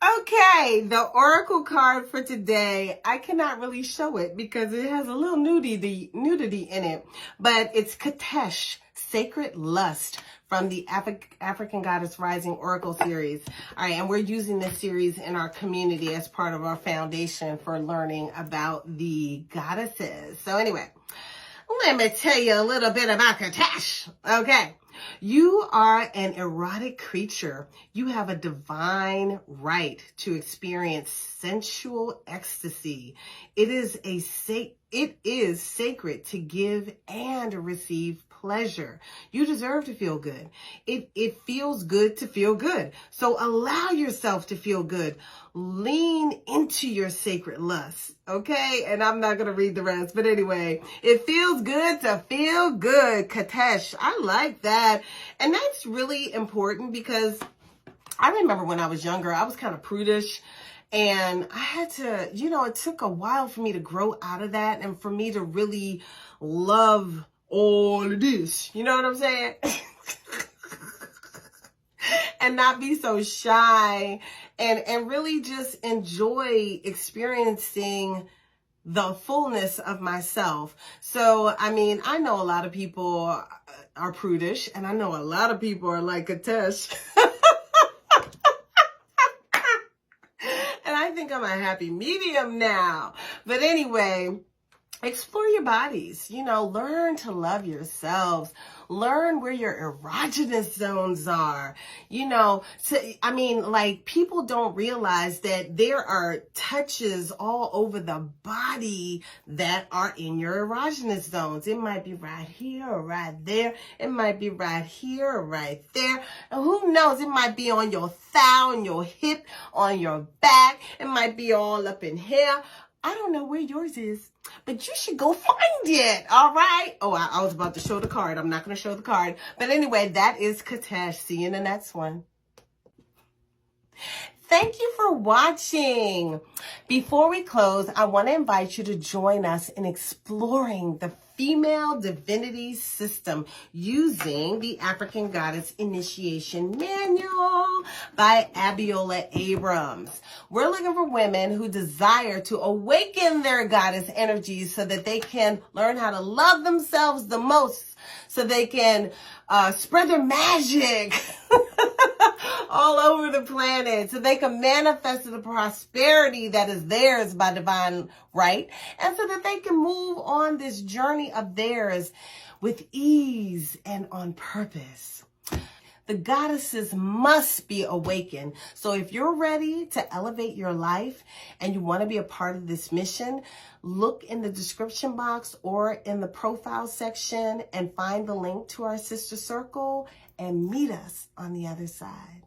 Okay, the oracle card for today, I cannot really show it because it has a little nudity in it, but it's Katesh, Sacred Lust, from the African Goddess Rising Oracle series. All right, and we're using this series in our community as part of our foundation for learning about the goddesses. So anyway, let me tell you a little bit about Katesh. Okay. You are an erotic creature. You have a divine right to experience sensual ecstasy. It is sacred to give and receive pleasure. You deserve to feel good. It feels good to feel good. So allow yourself to feel good. Lean into your sacred lust, okay? And I'm not going to read the rest, but anyway, it feels good to feel good, Katesh. I like that. And that's really important because I remember when I was younger, I was kind of prudish. And I had to, it took a while for me to grow out of that and for me to really love all of this. You know what I'm saying? And not be so shy and really just enjoy experiencing the fullness of myself. So, I mean, I know a lot of people are prudish and I know a lot of people are like Katesh. And I think I'm a happy medium now. But anyway, explore your bodies, learn to love yourselves, learn where your erogenous zones are, people don't realize that there are touches all over the body that are in your erogenous zones. It might be right here or right there. It might be right here or right there. And who knows, it might be on your thigh, on your hip, on your back. It might be all up in here. I don't know where yours is, but you should go find it, all right? Oh, I was about to show the card. I'm not going to show the card. But anyway, that is Katesh. See you in the next one. Thank you for watching. Before we close, I want to invite you to join us in exploring the female divinity system using the African Goddess Initiation Manual by Abiola Abrams. We're looking for women who desire to awaken their goddess energies so that they can learn how to love themselves the most, so they can spread their magic all over the planet, so they can manifest the prosperity that is theirs by divine right, and so that they can move on this journey of theirs with ease and on purpose. The goddesses must be awakened. So if you're ready to elevate your life and you want to be a part of this mission, look in the description box or in the profile section and find the link to our sister circle and meet us on the other side.